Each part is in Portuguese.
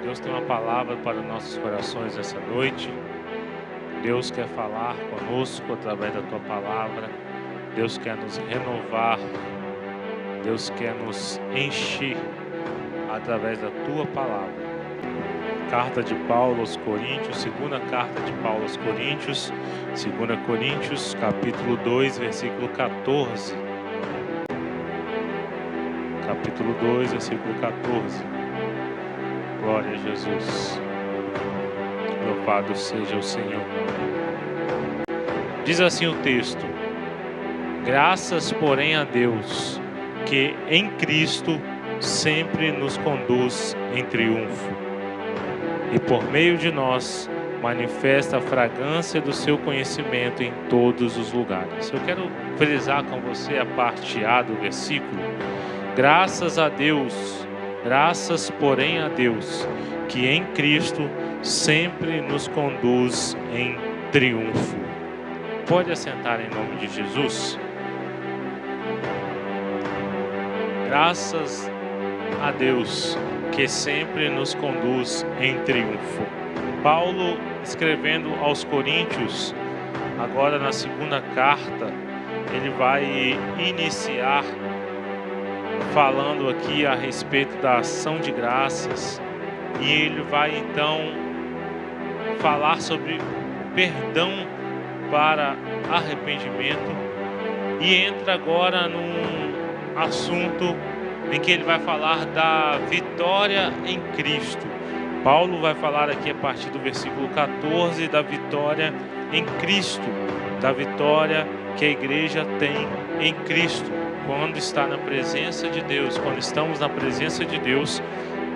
Deus tem uma palavra para nossos corações essa noite. Deus quer falar conosco através da tua palavra. Deus quer nos renovar. Deus quer nos encher através da tua palavra. Carta de Paulo aos Coríntios, segunda carta de Paulo aos Coríntios, 2 Coríntios, capítulo 2, versículo 14. Capítulo 2, versículo 14. Glória a Jesus. Louvado seja o Senhor. Diz assim o texto: graças, porém, a Deus, que em Cristo sempre nos conduz em triunfo, e por meio de nós manifesta a fragrância do seu conhecimento em todos os lugares. Eu quero frisar com você a parte A do versículo. Graças a Deus, graças, porém, a Deus, que em Cristo sempre nos conduz em triunfo. Pode assentar em nome de Jesus. Graças a Deus, que sempre nos conduz em triunfo. Paulo, escrevendo aos Coríntios, agora na segunda carta, ele vai iniciar falando aqui a respeito da ação de graças, e ele vai então falar sobre perdão para arrependimento, e entra agora num assunto em que ele vai falar da vitória em Cristo. Paulo vai falar aqui a partir do versículo 14 da vitória em Cristo, da vitória que a igreja tem em Cristo. Quando está na presença de Deus, quando estamos na presença de Deus,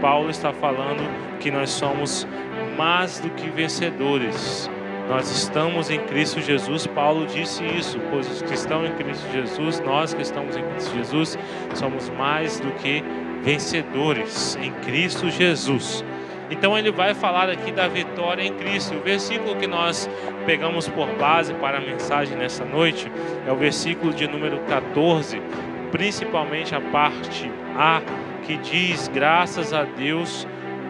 Paulo está falando que nós somos mais do que vencedores. Nós estamos em Cristo Jesus. Paulo disse isso: pois os que estão em Cristo Jesus, nós que estamos em Cristo Jesus, somos mais do que vencedores em Cristo Jesus. Então ele vai falar aqui da vitória em Cristo. O versículo que nós pegamos por base para a mensagem nessa noite é o versículo de número 14, principalmente a parte A, que diz: graças a Deus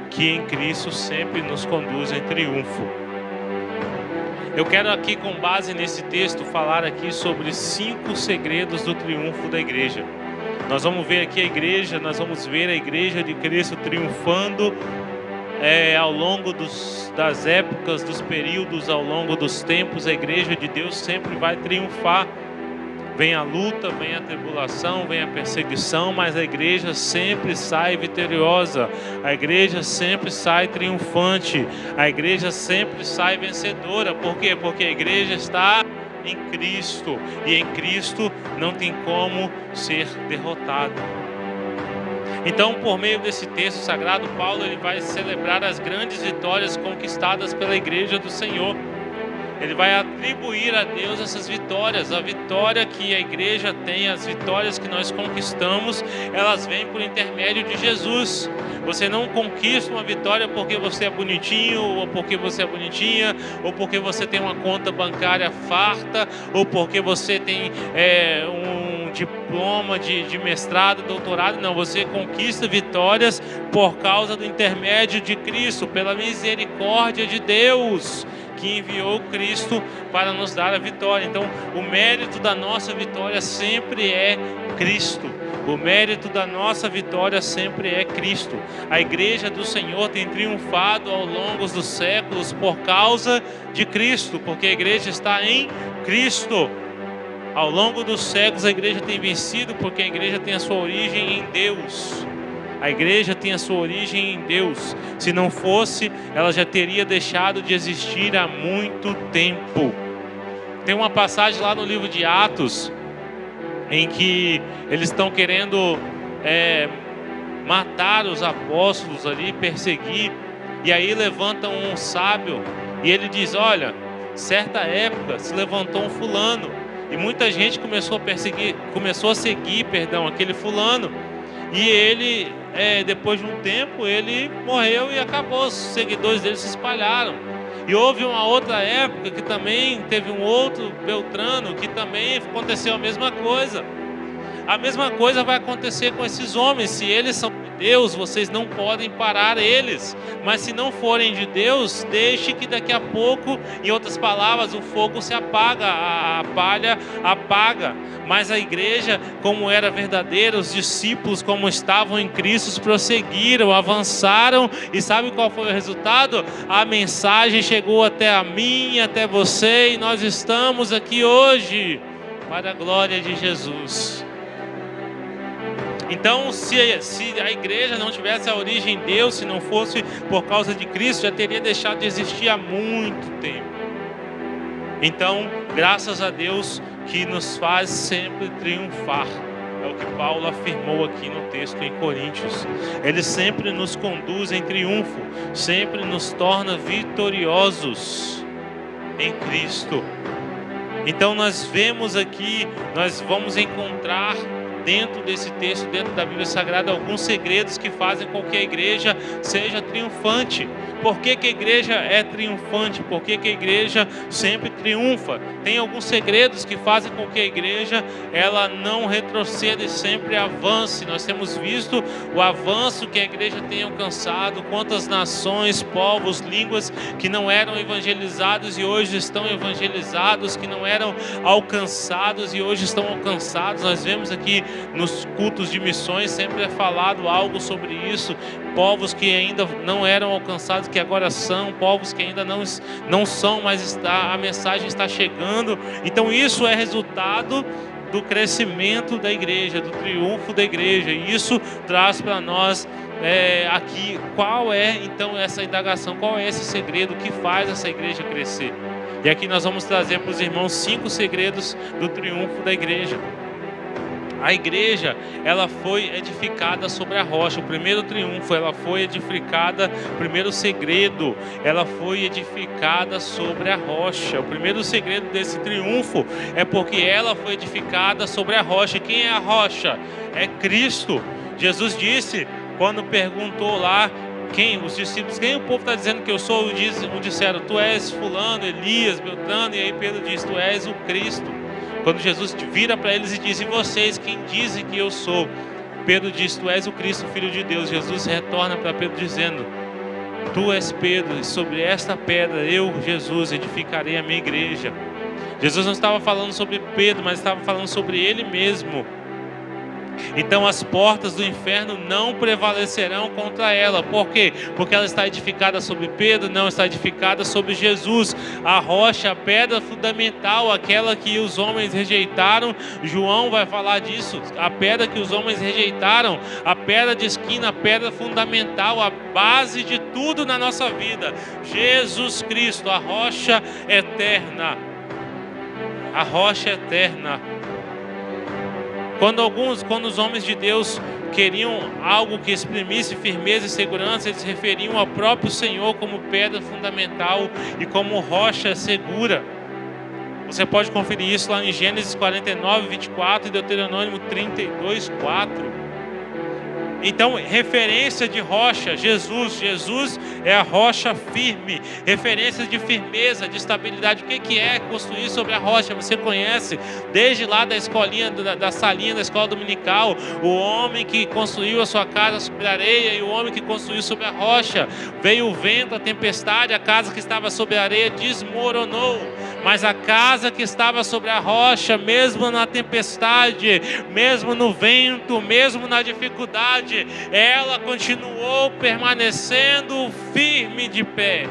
que em Cristo sempre nos conduz em triunfo. Eu quero aqui, com base nesse texto, falar aqui sobre 5 segredos do triunfo da igreja. Nós vamos ver aqui nós vamos ver a igreja de Cristo triunfando ao longo das épocas, dos períodos, ao longo dos tempos. A igreja de Deus sempre vai triunfar. Vem a luta, vem a tribulação, vem a perseguição, mas a igreja sempre sai vitoriosa. A igreja sempre sai triunfante. A igreja sempre sai vencedora. Por quê? Porque a igreja está em Cristo, e em Cristo não tem como ser derrotado. Então, por meio desse texto sagrado, Paulo ele vai celebrar as grandes vitórias conquistadas pela igreja do Senhor. Ele vai atribuir a Deus essas vitórias. A vitória que a igreja tem, as vitórias que nós conquistamos, elas vêm por intermédio de Jesus. Você não conquista uma vitória porque você é bonitinho, ou porque você é bonitinha, ou porque você tem uma conta bancária farta, ou porque você tem um diploma de mestrado, doutorado. Não, você conquista vitórias por causa do intermédio de Cristo, pela misericórdia de Deus, que enviou Cristo para nos dar a vitória. Então, o mérito da nossa vitória sempre é Cristo. O mérito da nossa vitória sempre é Cristo. A igreja do Senhor tem triunfado ao longo dos séculos por causa de Cristo, porque a igreja está em Cristo. Ao longo dos séculos, a igreja tem vencido porque a igreja tem a sua origem em Deus. A igreja tem a sua origem em Deus. Se não fosse, ela já teria deixado de existir há muito tempo. Tem uma passagem lá no livro de Atos, em que eles estão querendo matar os apóstolos ali, perseguir. E aí levantam um sábio e ele diz: olha, certa época se levantou um fulano, e muita gente começou a seguir aquele fulano. E ele, depois de um tempo, ele morreu e acabou. Os seguidores dele se espalharam. E houve uma outra época que também teve um outro Beltrano, que também aconteceu a mesma coisa. A mesma coisa vai acontecer com esses homens. Se eles são de Deus, vocês não podem parar eles. mas se não forem de Deus, deixe que daqui a pouco, em outras palavras, o fogo se apaga, a palha apaga. Mas a igreja, como era verdadeira, os discípulos, como estavam em Cristo, prosseguiram, avançaram, e sabe qual foi o resultado? A mensagem chegou até a mim, até você, e nós estamos aqui hoje, para a glória de Jesus. Então, se a igreja não tivesse a origem em Deus, se não fosse por causa de Cristo, já teria deixado de existir há muito tempo. Então, graças a Deus que nos faz sempre triunfar. É o que Paulo afirmou aqui no texto em Coríntios. Ele sempre nos conduz em triunfo, sempre nos torna vitoriosos em Cristo. Então nós vemos aqui, nós vamos encontrar dentro desse texto, dentro da Bíblia Sagrada, alguns segredos que fazem com que a igreja seja triunfante. Por que a igreja é triunfante? Por que a igreja sempre triunfa? Tem alguns segredos que fazem com que a igreja ela não retroceda e sempre avance. Nós temos visto o avanço que a igreja tem alcançado, quantas nações, povos, línguas que não eram evangelizados e hoje estão evangelizados, que não eram alcançados e hoje estão alcançados. Nós vemos aqui nos cultos de missões sempre é falado algo sobre isso. Povos que ainda não eram alcançados, que agora são, povos que ainda não são, mas a mensagem está chegando. Então isso é resultado do crescimento da igreja, do triunfo da igreja. E isso traz para nós aqui qual é então essa indagação, qual é esse segredo que faz essa igreja crescer. E aqui nós vamos trazer para os irmãos 5 segredos do triunfo da igreja. A igreja, ela foi edificada sobre a rocha. O primeiro triunfo, ela foi edificada, o primeiro segredo, ela foi edificada sobre a rocha. O primeiro segredo desse triunfo é porque ela foi edificada sobre a rocha. Quem é a rocha? É Cristo. Jesus disse, quando perguntou lá, os discípulos, quem o povo está dizendo que eu sou? Disseram, tu és fulano, Elias, Beltrano, e aí Pedro diz, tu és o Cristo. Quando Jesus vira para eles e diz, e vocês, quem dizem que eu sou? Pedro diz, tu és o Cristo, Filho de Deus. Jesus retorna para Pedro dizendo, tu és Pedro, e sobre esta pedra eu, Jesus, edificarei a minha igreja. Jesus não estava falando sobre Pedro, mas estava falando sobre ele mesmo. Então as portas do inferno não prevalecerão contra ela. Por quê? Porque ela está edificada sobre Pedro, não está edificada sobre Jesus. A rocha, a pedra fundamental, aquela que os homens rejeitaram. João vai falar disso. A pedra que os homens rejeitaram, a pedra de esquina, a pedra fundamental, a base de tudo na nossa vida. Jesus Cristo, a rocha eterna. A rocha eterna. Quando os homens de Deus queriam algo que exprimisse firmeza e segurança, eles se referiam ao próprio Senhor como pedra fundamental e como rocha segura. Você pode conferir isso lá em Gênesis 49, 24 e Deuteronômio 32, 4. Então, referência de rocha, Jesus é a rocha firme, referência de firmeza, de estabilidade. O que é construir sobre a rocha? Você conhece, desde lá da escolinha, da salinha da escola dominical, o homem que construiu a sua casa sobre a areia e o homem que construiu sobre a rocha. Veio o vento, a tempestade, a casa que estava sobre a areia desmoronou. Mas a casa que estava sobre a rocha, mesmo na tempestade, mesmo no vento, mesmo na dificuldade, ela continuou permanecendo firme de pé.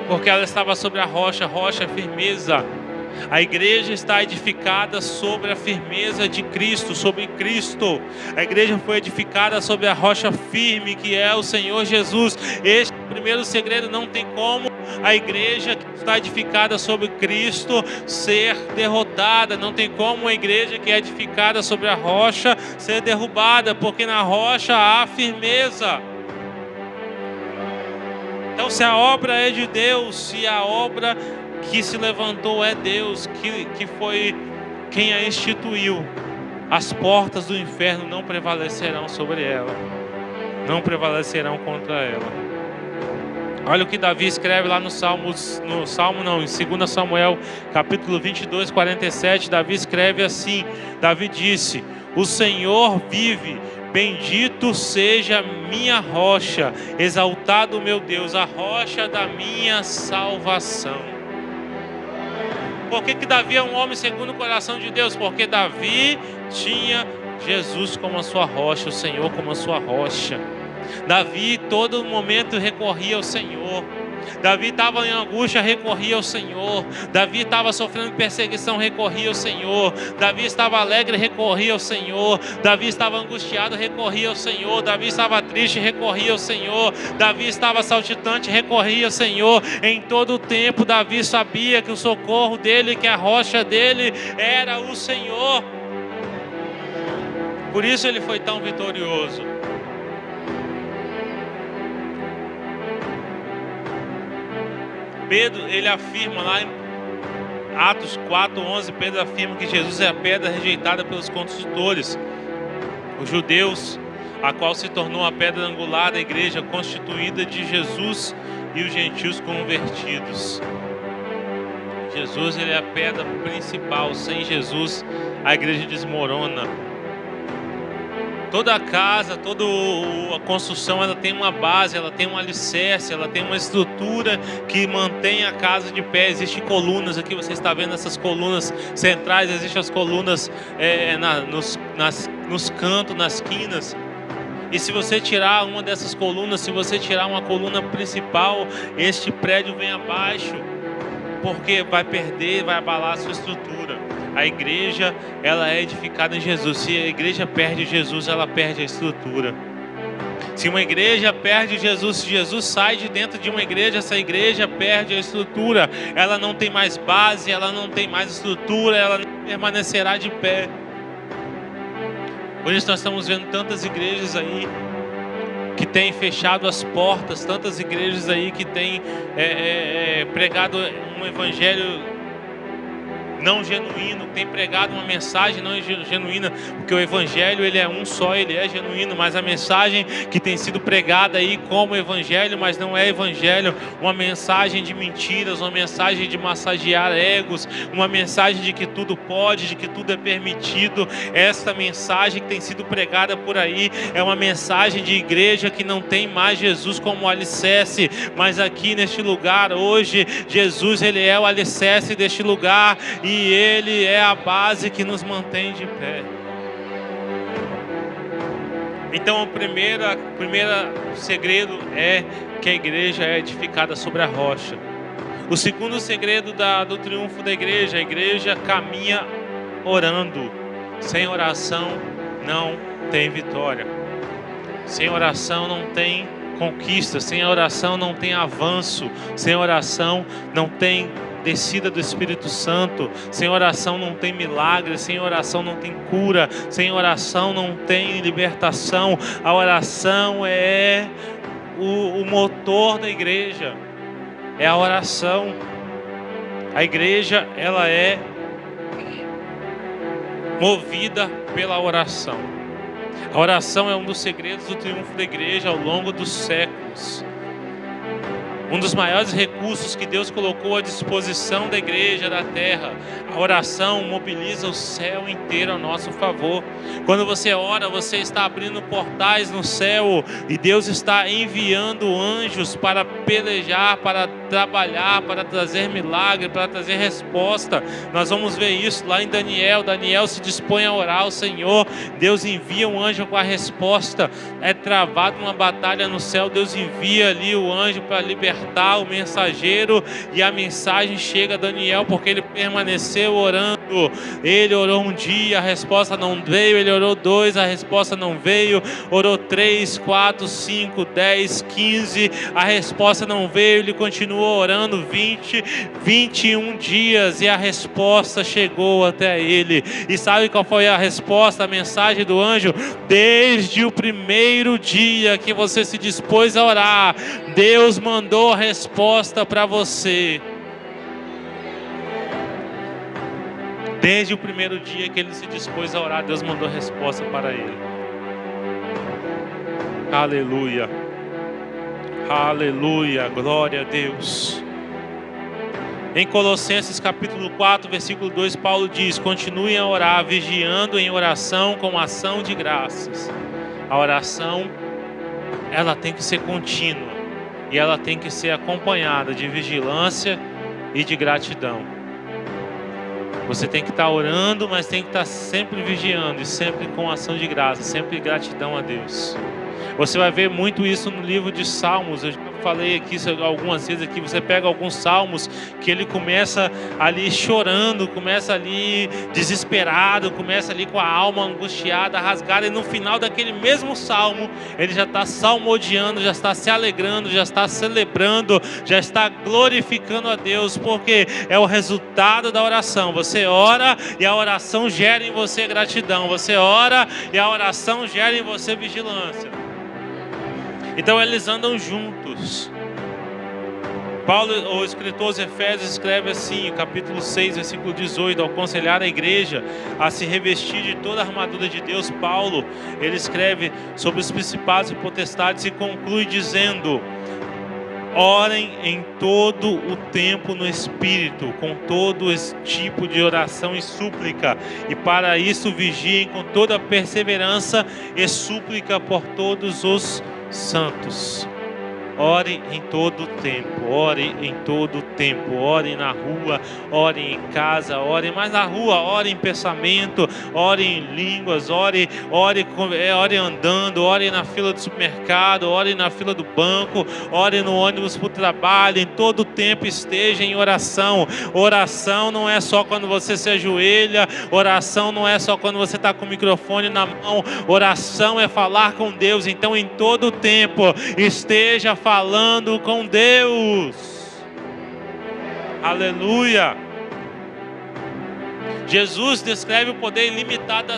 Porque ela estava sobre a rocha, rocha firmeza. A igreja está edificada sobre a firmeza de Cristo, sobre Cristo. A igreja foi edificada sobre a rocha firme que é o Senhor Jesus. Este primeiro segredo, não tem como a igreja que está edificada sobre Cristo ser derrotada. Não tem como a igreja que é edificada sobre a rocha ser derrubada, porque na rocha há firmeza. Então, se a obra é de Deus, se a obra que se levantou é Deus, que foi quem a instituiu, as portas do inferno não prevalecerão sobre ela, não prevalecerão contra ela. Olha o que Davi escreve lá em 2 Samuel, capítulo 22, 47, Davi escreve assim, Davi disse, O Senhor vive, bendito seja minha rocha, exaltado meu Deus, a rocha da minha salvação. Por que Davi é um homem segundo o coração de Deus? Porque Davi tinha Jesus como a sua rocha, o Senhor como a sua rocha. Davi todo momento recorria ao Senhor. Davi estava em angústia, recorria ao Senhor. Davi estava sofrendo perseguição, recorria ao Senhor. Davi estava alegre, recorria ao Senhor. Davi estava angustiado, recorria ao Senhor. Davi estava triste, recorria ao Senhor. Davi estava saltitante, recorria ao Senhor. Em todo o tempo, Davi sabia que o socorro dele, que a rocha dele era o Senhor. Por isso ele foi tão vitorioso. Pedro, ele afirma lá em Atos 4:11, Pedro afirma que Jesus é a pedra rejeitada pelos construtores, os judeus, a qual se tornou a pedra angular da igreja, constituída de Jesus e os gentios convertidos. Jesus, ele é a pedra principal. Sem Jesus, a igreja desmorona. Toda a casa, toda a construção, ela tem uma base, ela tem um alicerce, ela tem uma estrutura que mantém a casa de pé. Existem colunas, aqui você está vendo essas colunas centrais, existem as colunas nos cantos, nas quinas. E se você tirar uma dessas colunas, se você tirar uma coluna principal, este prédio vem abaixo, porque vai perder, vai abalar a sua estrutura. A igreja, ela é edificada em Jesus. Se a igreja perde Jesus, ela perde a estrutura. Se uma igreja perde Jesus, se Jesus sai de dentro de uma igreja, essa igreja perde a estrutura. Ela não tem mais base, ela não tem mais estrutura, ela não permanecerá de pé. Hoje nós estamos vendo tantas igrejas aí que têm fechado as portas, tantas igrejas aí que têm pregado um evangelho não genuíno, tem pregado uma mensagem não genuína, porque o evangelho, ele é um só, ele é genuíno, mas a mensagem que tem sido pregada aí como evangelho, mas não é evangelho, uma mensagem de mentiras, uma mensagem de massagear egos, uma mensagem de que tudo pode, de que tudo é permitido. Esta mensagem que tem sido pregada por aí é uma mensagem de igreja que não tem mais Jesus como alicerce, mas aqui neste lugar hoje, Jesus, ele é o alicerce deste lugar, e ele é a base que nos mantém de pé. Então o primeiro segredo é que a igreja é edificada sobre a rocha. O segundo segredo do triunfo da igreja: a igreja caminha orando. Sem oração não tem vitória. Sem oração não tem conquista. Sem oração não tem avanço. Sem oração não tem descida do Espírito Santo. Sem oração não tem milagre. Sem oração não tem cura. Sem oração não tem libertação. A oração é o motor da igreja. É a oração. A igreja, ela é movida pela oração. A oração é um dos segredos do triunfo da igreja ao longo dos séculos. Um dos maiores recursos que Deus colocou à disposição da igreja, da terra. A oração mobiliza o céu inteiro a nosso favor. Quando você ora, você está abrindo portais no céu, e Deus está enviando anjos para pelejar, para trabalhar, para trazer milagre, para trazer resposta. Nós vamos ver isso lá em Daniel. Daniel se dispõe a orar ao Senhor. Deus envia um anjo com a resposta. É travada uma batalha no céu. Deus envia ali o anjo para libertar o mensageiro, e a mensagem chega a Daniel, porque ele permaneceu orando. Ele orou um dia, a resposta não veio. Ele orou 2, a resposta não veio. Orou 3, 4, 5, 10, 15, a resposta não veio. Ele continuou orando 20, 21 dias, e a resposta chegou até ele. E sabe qual foi a resposta, a mensagem do anjo? Desde o primeiro dia que você se dispôs a orar, Deus mandou a resposta para você. Desde o primeiro dia que ele se dispôs a orar, Deus mandou a resposta para ele. Aleluia. Aleluia. Glória a Deus. Em Colossenses capítulo 4, versículo 2, Paulo diz: continuem a orar, vigiando em oração com ação de graças. A oração, ela tem que ser contínua e ela tem que ser acompanhada de vigilância e de gratidão. Você tem que estar orando, mas tem que estar sempre vigiando e sempre com ação de graça, sempre gratidão a Deus. Você vai ver muito isso no livro de Salmos. Eu já falei aqui algumas vezes aqui. Você pega alguns salmos que ele começa ali chorando, começa ali desesperado, começa ali com a alma angustiada, rasgada, e no final daquele mesmo salmo ele já está salmodiando, já está se alegrando, já está celebrando, já está glorificando a Deus, porque é o resultado da oração. Você ora e a oração gera em você gratidão. Você ora e a oração gera em você vigilância. Então eles andam juntos. Paulo, o escritor aos Efésios, escreve assim, capítulo 6, versículo 18: ao aconselhar a igreja a se revestir de toda a armadura de Deus, Paulo, ele escreve sobre os principados e potestades e conclui dizendo: orem em todo o tempo no Espírito, com todo esse tipo de oração e súplica, e para isso vigiem com toda perseverança e súplica por todos os santos. Ore em todo o tempo, ore em todo o tempo, ore na rua, ore em casa, ore mais na rua, ore em pensamento, ore em línguas, ore andando, ore na fila do supermercado, ore na fila do banco, ore no ônibus para o trabalho, em todo o tempo esteja em oração. Oração não é só quando você se ajoelha, oração não é só quando você está com o microfone na mão, oração é falar com Deus. Então em todo o tempo esteja falando com Deus. Aleluia. Jesus descreve o poder ilimitado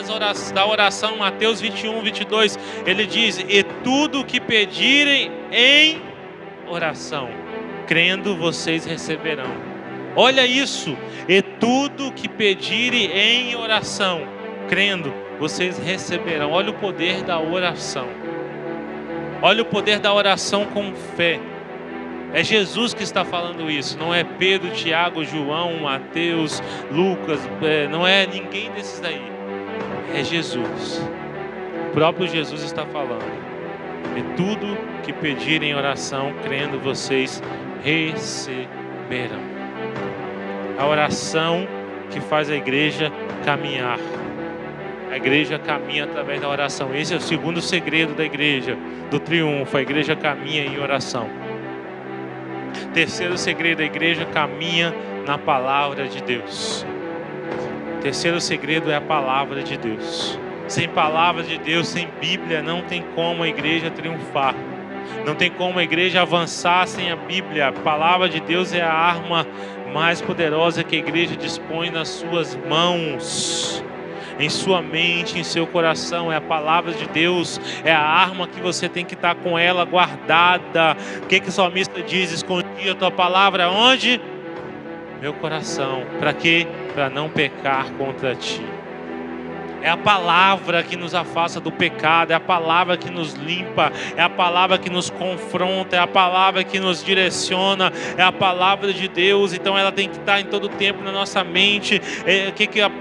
da oração em Mateus 21, 22. Ele diz: e tudo o que pedirem em oração, crendo, vocês receberão. Olha isso. E tudo o que pedirem em oração, crendo, vocês receberão. Olha o poder da oração. Olha o poder da oração com fé. É Jesus que está falando isso. Não é Pedro, Tiago, João, Mateus, Lucas. Não é ninguém desses daí. É Jesus. O próprio Jesus está falando. E tudo que pedirem em oração, crendo, vocês receberão. A oração que faz a igreja caminhar. A igreja caminha através da oração. Esse é o segundo segredo da igreja, do triunfo. A igreja caminha em oração. Terceiro segredo, a igreja caminha na palavra de Deus. Terceiro segredo é a palavra de Deus. Sem palavra de Deus, sem Bíblia, não tem como a igreja triunfar. Não tem como a igreja avançar sem a Bíblia. A palavra de Deus é a arma mais poderosa que a igreja dispõe nas suas mãos. Em sua mente, em seu coração, é a palavra de Deus, é a arma que você tem que estar com ela guardada. O que o salmista diz? Escondi a tua palavra onde? Meu coração. Para quê? Para não pecar contra ti. É a palavra que nos afasta do pecado, é a palavra que nos limpa, é a palavra que nos confronta, é a palavra que nos direciona, é a palavra de Deus. Então ela tem que estar em todo o tempo na nossa mente.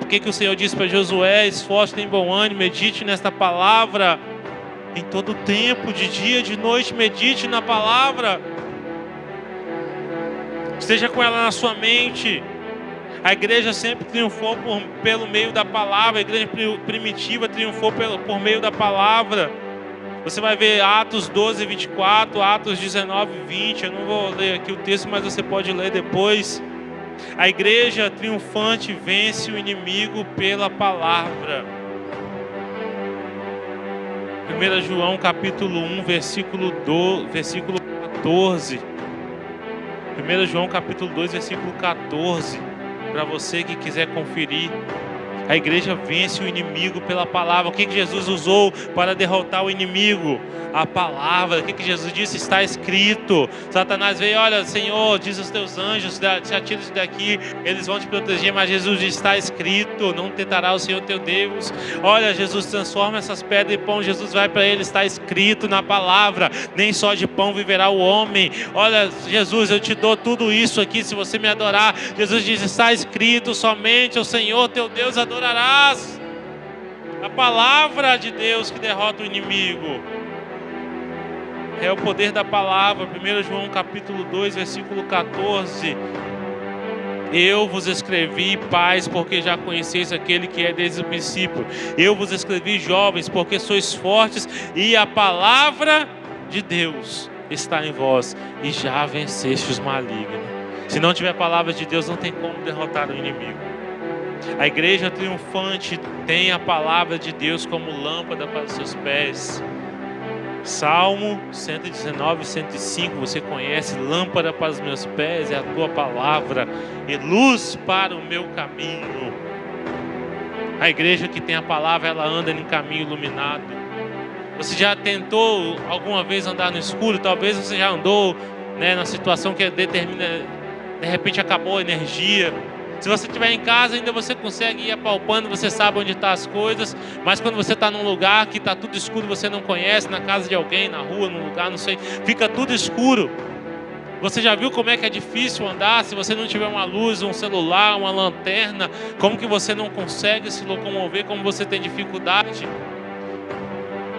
O que o Senhor disse para Josué? Esforce, tem bom ânimo, medite nesta palavra em todo o tempo, de dia, de noite, medite na palavra. Esteja com ela na sua mente. A igreja sempre triunfou pelo meio da palavra. A igreja primitiva triunfou por meio da palavra. Você vai ver Atos 12, 24, Atos 19, 20. Eu não vou ler aqui o texto, mas você pode ler depois. A igreja triunfante vence o inimigo pela palavra. 1 João capítulo 1, versículo 14. 1 João capítulo 2, versículo 14. Para você que quiser conferir, A igreja vence o inimigo pela palavra. O que Jesus usou para derrotar o inimigo? A palavra. O que Jesus disse? Está escrito. Satanás veio, olha, Senhor, diz aos teus anjos, te atira isso daqui, eles vão te proteger. Mas Jesus diz, está escrito, não tentará o Senhor teu Deus. Olha, Jesus transforma essas pedras em pão. Jesus vai para ele, está escrito na palavra, nem só de pão viverá o homem. Olha, Jesus, eu te dou tudo isso aqui se você me adorar. Jesus diz, está escrito, somente o Senhor teu Deus adorarás. A palavra de Deus que derrota o inimigo. É o poder da palavra. 1 João capítulo 2, versículo 14. Eu vos escrevi, pais, porque já conheceis aquele que é desde o princípio. Eu vos escrevi, jovens, porque sois fortes e a palavra de Deus está em vós e já vencestes o maligno. Se não tiver a palavra de Deus, não tem como derrotar o inimigo. A igreja triunfante tem a palavra de Deus como lâmpada para os seus pés. Salmo 119, 105, você conhece: lâmpada para os meus pés é a tua palavra e luz para o meu caminho. A igreja que tem a palavra, ela anda em caminho iluminado. Você já tentou alguma vez andar no escuro? Talvez você já andou, na situação que determina, de repente acabou a energia. Se você estiver em casa, ainda você consegue ir apalpando, você sabe onde estão as coisas. Mas quando você está num lugar que está tudo escuro, você não conhece, na casa de alguém, na rua, num lugar, não sei, fica tudo escuro. Você já viu como é que é difícil andar se você não tiver uma luz, um celular, uma lanterna? Como que você não consegue se locomover, como você tem dificuldade?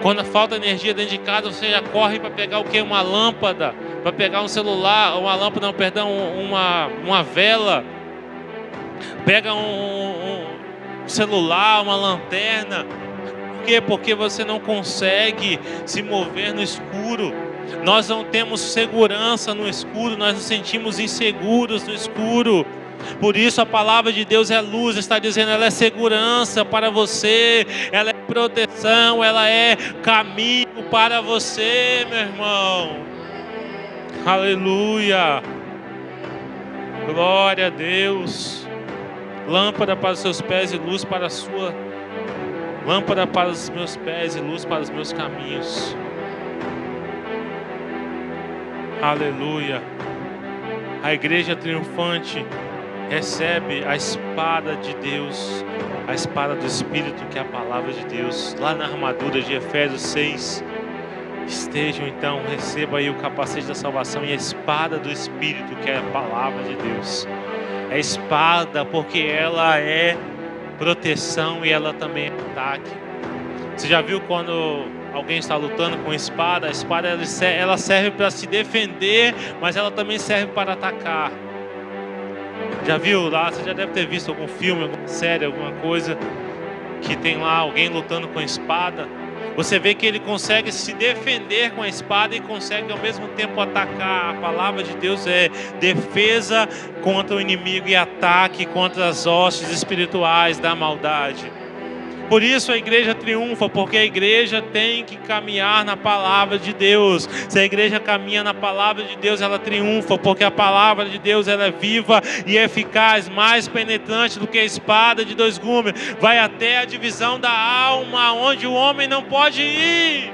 Quando falta energia dentro de casa, você já corre para pegar o quê? Uma lâmpada, para pegar um celular, uma lâmpada, não, perdão, uma vela. Pega um celular, uma lanterna. Por quê? Porque você não consegue se mover no escuro. Nós não temos segurança no escuro, nós nos sentimos inseguros no escuro. Por isso a palavra de Deus é luz, está dizendo, ela é segurança para você, ela é proteção, ela é caminho para você, meu irmão. Aleluia. Glória a Deus. Lâmpada para os seus pés e luz para a sua. Lâmpada para os meus pés e luz para os meus caminhos. Aleluia. A igreja triunfante recebe a espada de Deus, a espada do Espírito, que é a palavra de Deus, lá na armadura de Efésios 6. Estejam então, receba aí o capacete da salvação e a espada do Espírito, que é a palavra de Deus. É espada porque ela é proteção e ela também é ataque. Você já viu quando alguém está lutando com espada? A espada ela serve para se defender, mas ela também serve para atacar. Já viu lá? Você já deve ter visto algum filme, alguma série, alguma coisa que tem lá alguém lutando com espada. Você vê que ele consegue se defender com a espada e consegue ao mesmo tempo atacar. A palavra de Deus é defesa contra o inimigo e ataque contra as hostes espirituais da maldade. Por isso a igreja triunfa, porque a igreja tem que caminhar na palavra de Deus. Se a igreja caminha na palavra de Deus, ela triunfa, porque a palavra de Deus ela é viva e eficaz, mais penetrante do que a espada de dois gumes, vai até a divisão da alma, onde o homem não pode ir.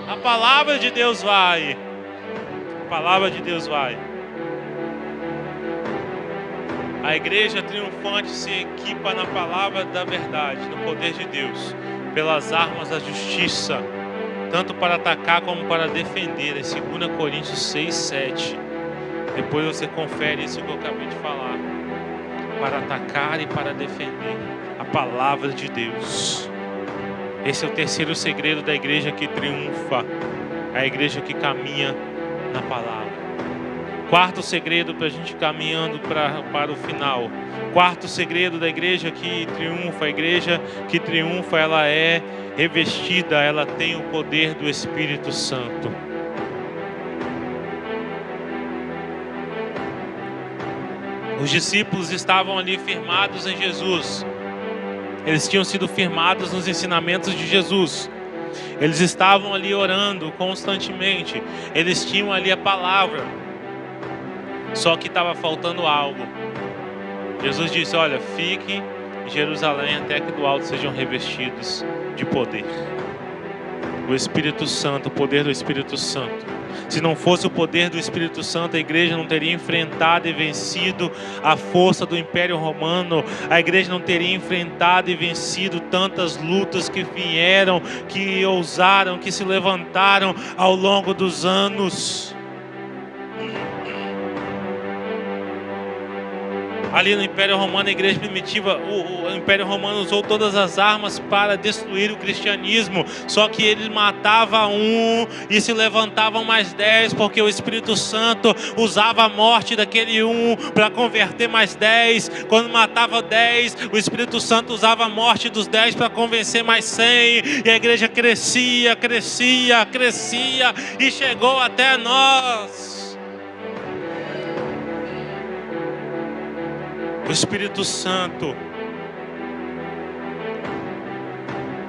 A palavra de Deus vai. A palavra de Deus vai. A igreja triunfante se equipa na palavra da verdade, no poder de Deus, pelas armas da justiça, tanto para atacar como para defender. É 2 Coríntios 6, 7. Depois você confere isso que eu acabei de falar. Para atacar e para defender a palavra de Deus. Esse é o terceiro segredo da igreja que triunfa, a igreja que caminha na palavra. Quarto segredo para a gente caminhando para o final. Quarto segredo da igreja que triunfa. A igreja que triunfa, ela é revestida, ela tem o poder do Espírito Santo. Os discípulos estavam ali firmados em Jesus. Eles tinham sido firmados nos ensinamentos de Jesus. Eles estavam ali orando constantemente. Eles tinham ali a palavra. Só que estava faltando algo. Jesus disse, olha, fiquem Jerusalém até que do alto sejam revestidos de poder. O Espírito Santo, o poder do Espírito Santo. Se não fosse o poder do Espírito Santo, a igreja não teria enfrentado e vencido a força do Império Romano. A igreja não teria enfrentado e vencido tantas lutas que vieram, que ousaram, que se levantaram ao longo dos anos. Ali no Império Romano, a igreja primitiva, o Império Romano usou todas as armas para destruir o cristianismo. Só que ele matava um e se levantavam mais 10, porque o Espírito Santo usava a morte daquele um para converter mais 10. Quando matava 10, o Espírito Santo usava a morte dos 10 para convencer mais 100. E a igreja crescia, crescia, crescia e chegou até nós. O Espírito Santo,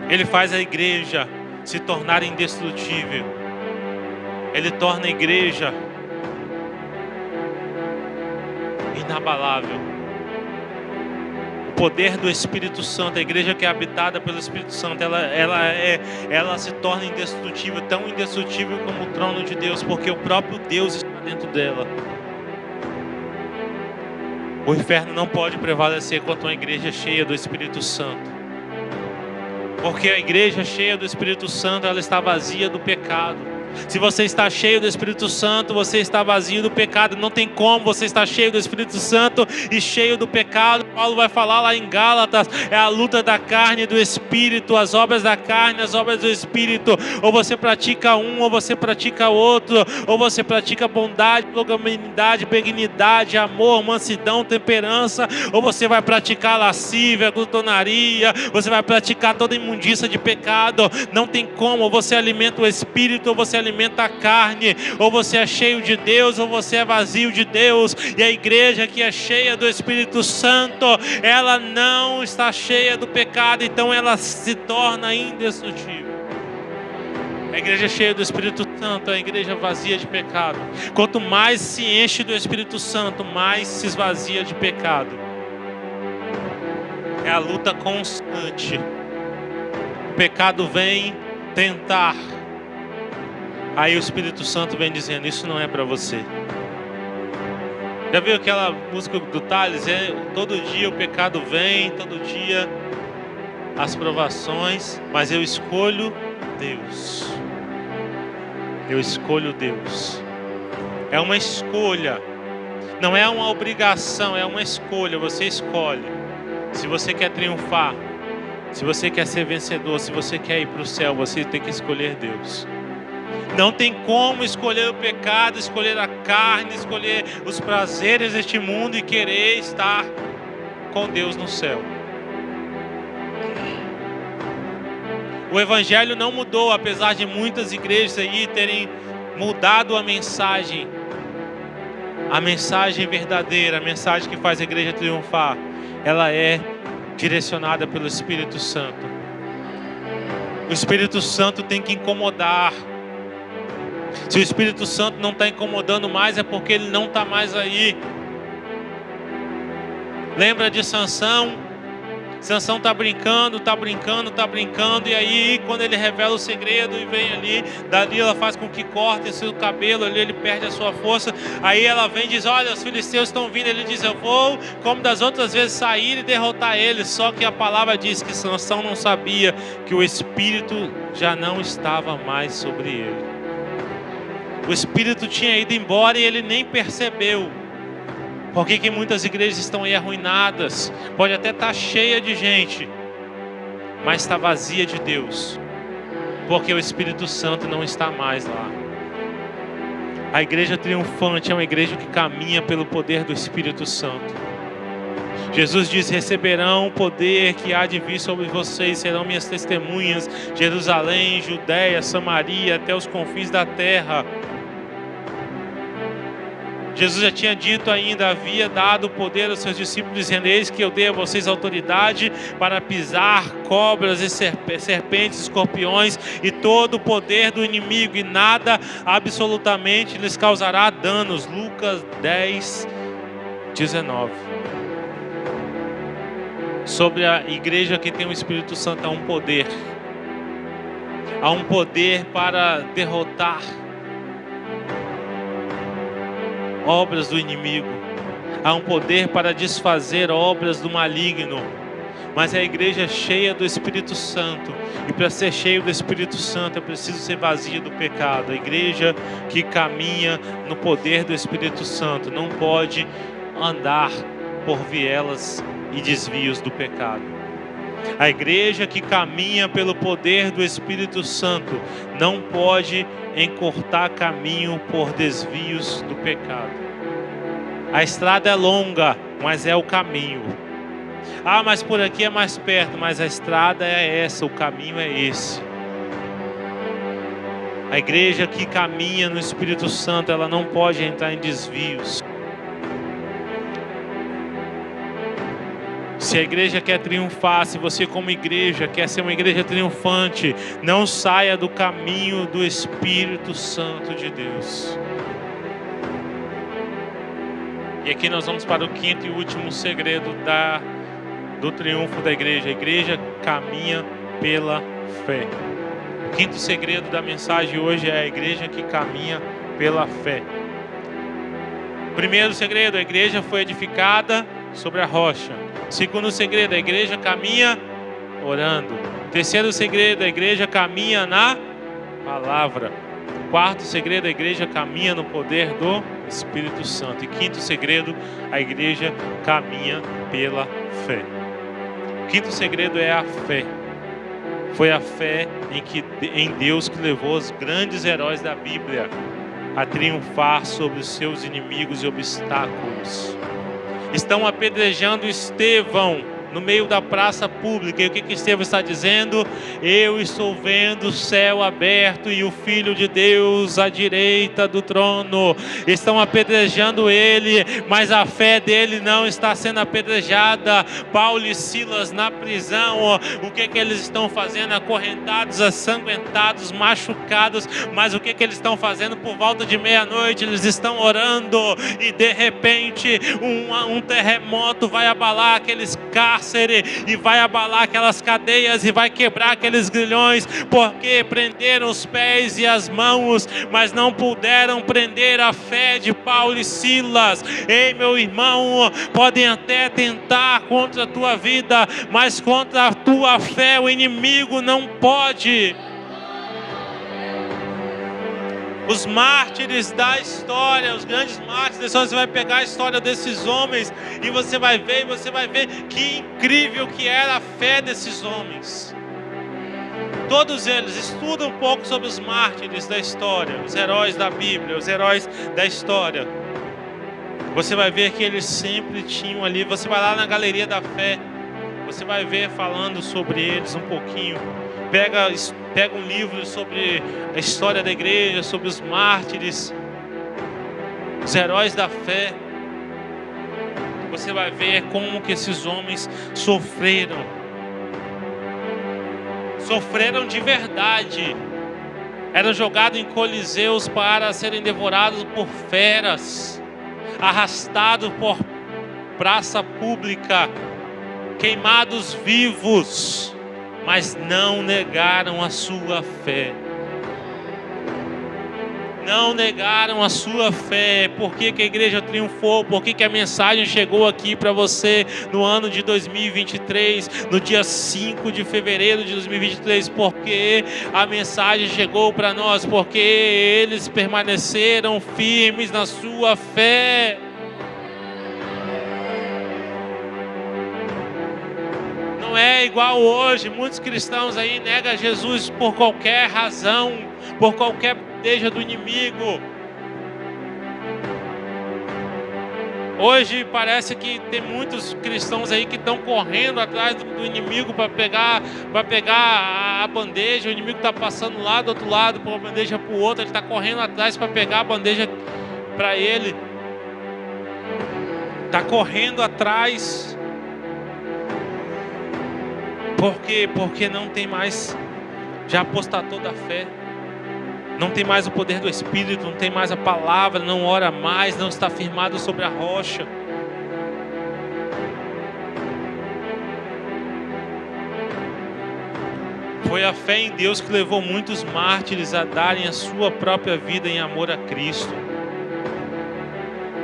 ele faz a igreja se tornar indestrutível. Ele torna a igreja inabalável. O poder do Espírito Santo, a igreja que é habitada pelo Espírito Santo, ela se torna indestrutível, tão indestrutível como o trono de Deus, porque o próprio Deus está dentro dela. O inferno não pode prevalecer contra uma igreja cheia do Espírito Santo. Porque a igreja cheia do Espírito Santo, ela está vazia do pecado. Se você está cheio do Espírito Santo, você está vazio do pecado. Não tem como você estar cheio do Espírito Santo e cheio do pecado. Paulo vai falar lá em Gálatas, é a luta da carne e do Espírito, as obras da carne, as obras do Espírito. Ou você pratica um, ou você pratica outro. Ou você pratica bondade, longanimidade, benignidade, amor, mansidão, temperança. Ou você vai praticar lascívia, glutonaria. Você vai praticar toda imundícia de pecado. Não tem como, ou você alimenta o Espírito, ou você alimenta a carne. Ou você é cheio de Deus, ou você é vazio de Deus. E a igreja que é cheia do Espírito Santo, ela não está cheia do pecado, então ela se torna indestrutível. A igreja cheia do Espírito Santo é a igreja vazia de pecado. Quanto mais se enche do Espírito Santo, mais se esvazia de pecado. É a luta constante. O pecado vem tentar, aí o Espírito Santo vem dizendo: isso não é para você. Já viu aquela música do Thales? Todo dia o pecado vem, todo dia as provações, mas eu escolho Deus. Eu escolho Deus. É uma escolha, não é uma obrigação, é uma escolha. Você escolhe. Se você quer triunfar, se você quer ser vencedor, se você quer ir para o céu, você tem que escolher Deus. Não tem como escolher o pecado, escolher a carne, escolher os prazeres deste mundo e querer estar com Deus no céu. O evangelho não mudou, apesar de muitas igrejas aí terem mudado a mensagem. A mensagem verdadeira, a mensagem que faz a igreja triunfar, ela é direcionada pelo Espírito Santo. O Espírito Santo tem que incomodar. Se o Espírito Santo não está incomodando mais, é porque ele não está mais aí. Lembra de Sansão? Sansão está brincando, e aí quando ele revela o segredo e vem ali, dali ela faz com que corte seu cabelo, ali ele perde a sua força. Aí ela vem e diz: olha, os filisteus estão vindo. Ele diz: eu vou, como das outras vezes, sair e derrotar eles. Só que a palavra diz que Sansão não sabia que o Espírito já não estava mais sobre ele. O Espírito tinha ido embora e ele nem percebeu. Por que muitas igrejas estão aí arruinadas? Pode até estar cheia de gente, mas está vazia de Deus, porque o Espírito Santo não está mais lá. A igreja triunfante é uma igreja que caminha pelo poder do Espírito Santo. Jesus diz: receberão o poder que há de vir sobre vocês, serão minhas testemunhas, Jerusalém, Judeia, Samaria, até os confins da terra. Jesus já tinha dito ainda, havia dado o poder aos seus discípulos, dizendo: eis que eu dei a vocês autoridade para pisar cobras e serpentes, escorpiões e todo o poder do inimigo, e nada absolutamente lhes causará danos. Lucas 10, 19. Sobre a igreja que tem o Espírito Santo, há um poder. Há um poder para derrotar obras do inimigo. Há um poder para desfazer obras do maligno. Mas a igreja é cheia do Espírito Santo. E para ser cheio do Espírito Santo, é preciso ser vazia do pecado. A igreja que caminha no poder do Espírito Santo não pode andar por vielas e desvios do pecado. A igreja que caminha pelo poder do Espírito Santo não pode encurtar caminho por desvios do pecado. A estrada é longa, mas é o caminho. Ah, mas por aqui é mais perto, mas a estrada é essa, o caminho é esse. A igreja que caminha no Espírito Santo, ela não pode entrar em desvios. Se a igreja quer triunfar, se você como igreja quer ser uma igreja triunfante, não saia do caminho do Espírito Santo de Deus. E aqui nós vamos para o quinto e último segredo do triunfo da igreja. A igreja caminha pela fé. O quinto segredo da mensagem hoje é a igreja que caminha pela fé. Primeiro segredo, a igreja foi edificada sobre a rocha. Segundo segredo, a igreja caminha orando. Terceiro segredo, a igreja caminha na palavra. Quarto segredo, a igreja caminha no poder do Espírito Santo. E quinto segredo, a igreja caminha pela fé. O quinto segredo é a fé. Foi a fé em Deus que levou os grandes heróis da Bíblia a triunfar sobre os seus inimigos e obstáculos. Estão apedrejando Estevão no meio da praça pública. E o que Estevão está dizendo? Eu estou vendo o céu aberto e o Filho de Deus à direita do trono. Estão apedrejando ele, mas a fé dele não está sendo apedrejada. Paulo e Silas na prisão, o que eles estão fazendo? Acorrentados, assanguentados, machucados. Mas o que eles estão fazendo? Por volta de meia-noite eles estão orando e de repente um terremoto vai abalar aqueles cárceres e vai abalar aquelas cadeias e vai quebrar aqueles grilhões, porque prenderam os pés e as mãos, mas não puderam prender a fé de Paulo e Silas. Ei, meu irmão, podem até tentar contra a tua vida, mas contra a tua fé o inimigo não pode. Os mártires da história, os grandes mártires da história, você vai pegar a história desses homens e você vai ver que incrível que era a fé desses homens. Todos eles, estudam um pouco sobre os mártires da história, os heróis da Bíblia, os heróis da história. Você vai ver que eles sempre tinham ali, você vai lá na Galeria da Fé, você vai ver falando sobre eles um pouquinho. Pega um livro sobre a história da igreja, sobre os mártires, os heróis da fé. Você vai ver como que esses homens sofreram. Sofreram de verdade. Eram jogados em coliseus para serem devorados por feras, arrastados por praça pública, queimados vivos. Mas não negaram a sua fé. Não negaram a sua fé. Por que a igreja triunfou? Por que a mensagem chegou aqui para você no ano de 2023, no dia 5 de fevereiro de 2023? Porque a mensagem chegou para nós, porque eles permaneceram firmes na sua fé. Não é igual hoje, muitos cristãos aí negam Jesus por qualquer razão, por qualquer bandeja do inimigo. Hoje parece que tem muitos cristãos aí que estão correndo atrás do inimigo para pegar a bandeja. O inimigo está passando lá do outro lado, para uma bandeja para o outro, ele está correndo atrás para pegar a bandeja para ele. Está correndo atrás. Por quê? Porque não tem mais, já apostatou da fé, não tem mais o poder do Espírito, não tem mais a palavra, não ora mais, não está firmado sobre a rocha. Foi a fé em Deus que levou muitos mártires a darem a sua própria vida em amor a Cristo.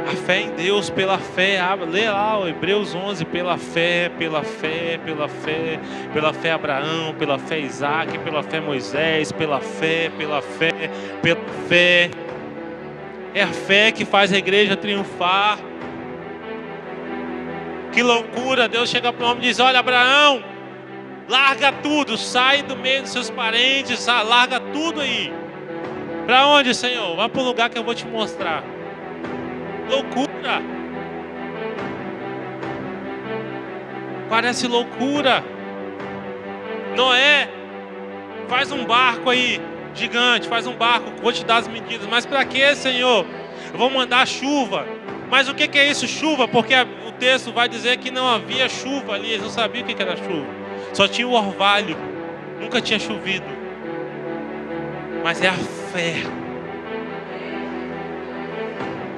A fé em Deus, pela fé, lê lá o Hebreus 11, pela fé, pela fé, pela fé, pela fé Abraão, pela fé Isaac, pela fé Moisés, pela fé, pela fé, pela fé. É a fé que faz a igreja triunfar. Que loucura, Deus chega para o homem e diz: olha, Abraão, larga tudo, sai do meio dos seus parentes, larga tudo aí. Para onde, Senhor? Vai para o lugar que eu vou te mostrar. Loucura. Parece loucura. Noé, faz um barco aí, gigante, faz um barco, vou te dar as medidas. Mas para que, Senhor? Eu vou mandar chuva. Mas o que é isso, chuva? Porque o texto vai dizer que não havia chuva ali, eles não sabiam o que era chuva. Só tinha o orvalho, nunca tinha chovido. Mas é a fé.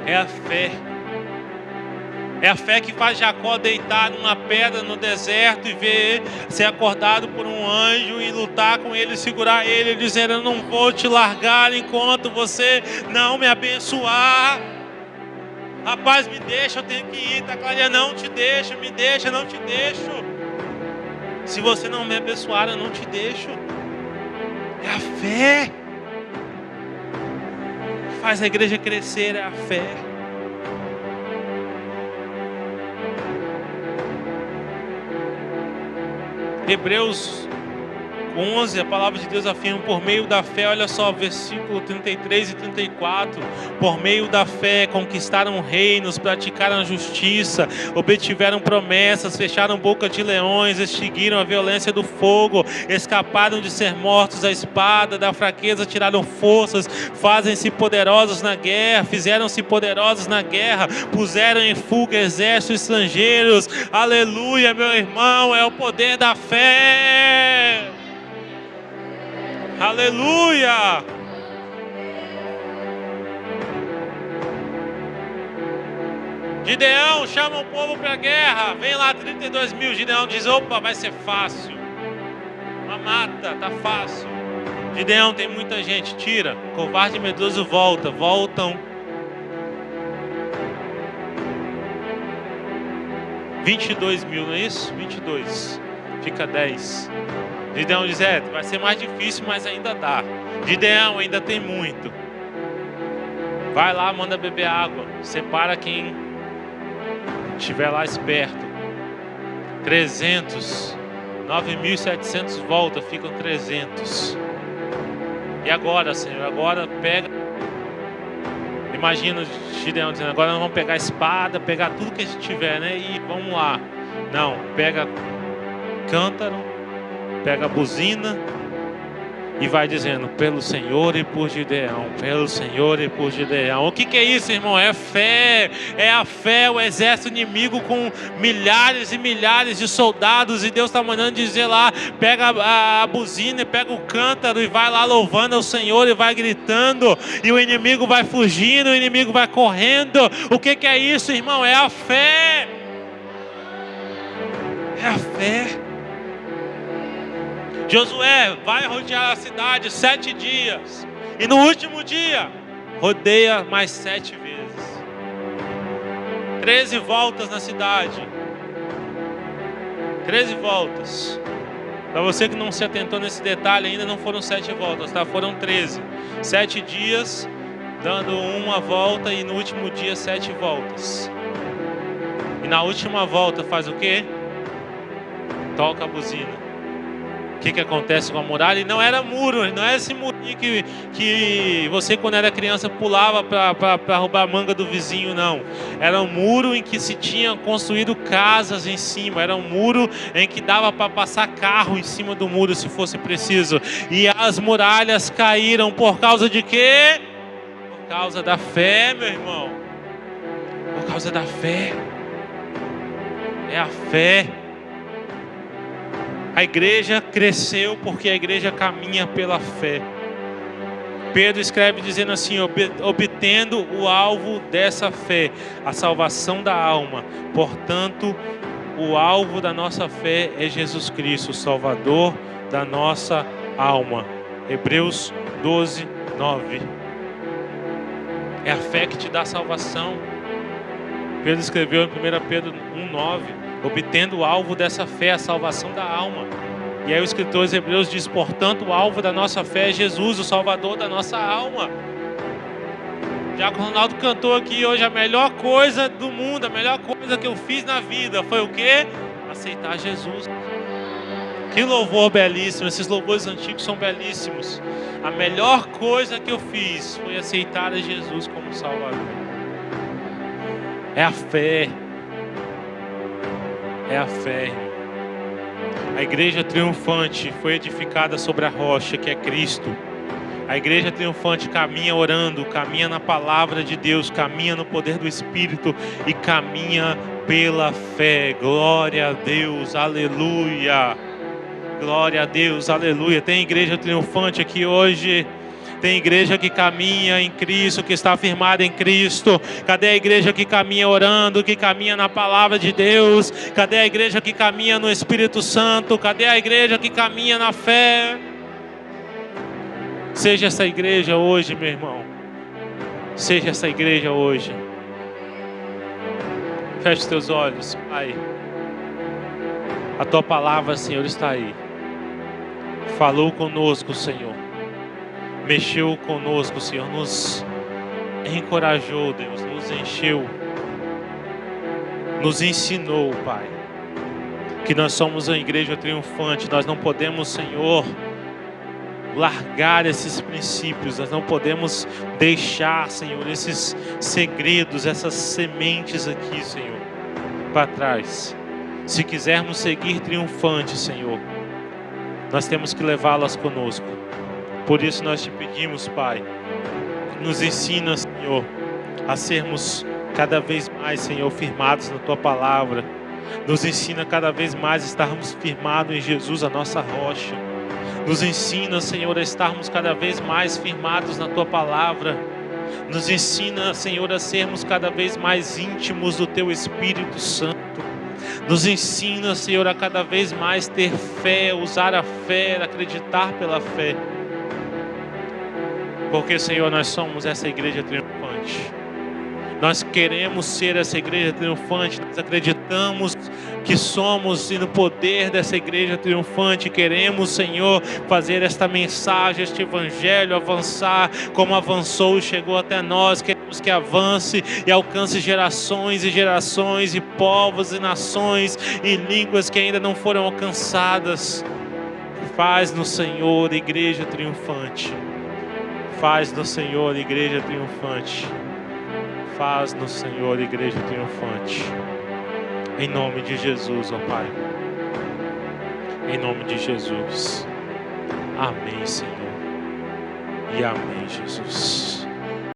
É a fé. É a fé que faz Jacó deitar numa pedra no deserto e ver ser acordado por um anjo e lutar com ele, segurar ele, dizendo: eu não vou te largar enquanto você não me abençoar. Rapaz, me deixa, eu tenho que ir. Tá claro, não te deixo, me deixa, não te deixo. Se você não me abençoar, eu não te deixo. É a fé. Faz a igreja crescer, é a fé. Hebreus 11, a palavra de Deus afirma: por meio da fé, olha só, versículo 33 e 34, por meio da fé conquistaram reinos, praticaram a justiça, obtiveram promessas, fecharam boca de leões, extinguiram a violência do fogo, escaparam de ser mortos à espada, da fraqueza tiraram forças, fazem-se poderosos na guerra, fizeram-se poderosos na guerra, puseram em fuga exércitos estrangeiros. Aleluia, meu irmão, é o poder da fé. Aleluia! Gideão chama o povo para a guerra. Vem lá 32 mil. Gideão diz: opa, vai ser fácil. Uma mata, tá fácil. Gideão, tem muita gente. Tira. Covarde e medroso volta. Voltam 22 mil, não é isso? 22. Fica 10. Gideão diz: vai ser mais difícil, mas ainda dá. Gideão, ainda tem muito. Vai lá, manda beber água. Separa quem estiver lá esperto. 300. 9.700 volta, ficam 300. E agora, Senhor? Agora pega. Imagina o Gideão dizendo: agora nós vamos pegar a espada, pegar tudo que a gente tiver, né? E vamos lá. Não, pega cântaro, pega a buzina e vai dizendo: pelo Senhor e por Gideão, pelo Senhor e por Gideão. O que é isso, irmão? É fé, é a fé. O exército inimigo com milhares e milhares de soldados, e Deus está mandando dizer lá: pega a buzina e pega o cântaro e vai lá louvando ao Senhor e vai gritando, e o inimigo vai fugindo, o inimigo vai correndo. O que é isso, irmão? É a fé. É a fé. Josué vai rodear a cidade 7 dias. E no último dia, rodeia mais 7 vezes. 13 voltas na cidade. 13 voltas. Para você que não se atentou nesse detalhe, ainda não foram 7 voltas, tá? Foram 13. 7 dias, dando uma volta, e no último dia 7 voltas. E na última volta faz o quê? Toca a buzina. O que acontece com a muralha? E não era muro, não é esse murinho que você, quando era criança, pulava para roubar a manga do vizinho, não. Era um muro em que se tinha construído casas em cima. Era um muro em que dava para passar carro em cima do muro, se fosse preciso. E as muralhas caíram por causa de quê? Por causa da fé, meu irmão. Por causa da fé. É a fé. A igreja cresceu porque a igreja caminha pela fé. Pedro escreve dizendo assim: obtendo o alvo dessa fé, a salvação da alma. Portanto, o alvo da nossa fé é Jesus Cristo, o Salvador da nossa alma. Hebreus 12, 9. É a fé que te dá salvação. Pedro escreveu em 1 Pedro 1, 9, obtendo o alvo dessa fé, a salvação da alma. E aí o escritor aos Hebreus diz, portanto, o alvo da nossa fé é Jesus, o Salvador da nossa alma. Já que o Ronaldo cantou aqui hoje, a melhor coisa do mundo, a melhor coisa que eu fiz na vida foi o quê? Aceitar Jesus. Que louvor belíssimo, esses louvores antigos são belíssimos. A melhor coisa que eu fiz foi aceitar a Jesus como Salvador. É a fé. É a fé. A igreja triunfante foi edificada sobre a rocha que é Cristo. A igreja triunfante caminha orando, caminha na palavra de Deus, caminha no poder do Espírito e caminha pela fé. Glória a Deus, aleluia. Glória a Deus, aleluia. Tem igreja triunfante aqui hoje. Tem igreja que caminha em Cristo, que está firmada em Cristo. Cadê a igreja que caminha orando, que caminha na palavra de Deus? Cadê a igreja que caminha no Espírito Santo? Cadê a igreja que caminha na fé? Seja essa igreja hoje, meu irmão. Seja essa igreja hoje. Feche os teus olhos, Pai. A tua palavra, Senhor, está aí. Falou conosco, Senhor. Mexeu conosco, Senhor. Nos encorajou, Deus. Nos encheu. Nos ensinou, Pai. Que nós somos a igreja triunfante. Nós não podemos, Senhor, largar esses princípios. Nós não podemos deixar, Senhor, esses segredos, essas sementes aqui, Senhor, para trás. Se quisermos seguir triunfantes, Senhor, nós temos que levá-las conosco. Por isso nós te pedimos, Pai, nos ensina, Senhor, a sermos cada vez mais, Senhor, firmados na tua palavra. Nos ensina cada vez mais a estarmos firmados em Jesus, a nossa rocha. Nos ensina, Senhor, a estarmos cada vez mais firmados na tua palavra. Nos ensina, Senhor, a sermos cada vez mais íntimos do teu Espírito Santo. Nos ensina, Senhor, a cada vez mais ter fé, usar a fé, acreditar pela fé. Porque, Senhor, nós somos essa igreja triunfante. Nós queremos ser essa igreja triunfante. Nós acreditamos que somos e no poder dessa igreja triunfante. Queremos, Senhor, fazer esta mensagem, este evangelho avançar como avançou e chegou até nós. Queremos que avance e alcance gerações e gerações e povos e nações e línguas que ainda não foram alcançadas. Faz no Senhor igreja triunfante. Faz no Senhor igreja triunfante. Faz no Senhor igreja triunfante. Em nome de Jesus, ó Pai. Em nome de Jesus. Amém, Senhor. E amém, Jesus.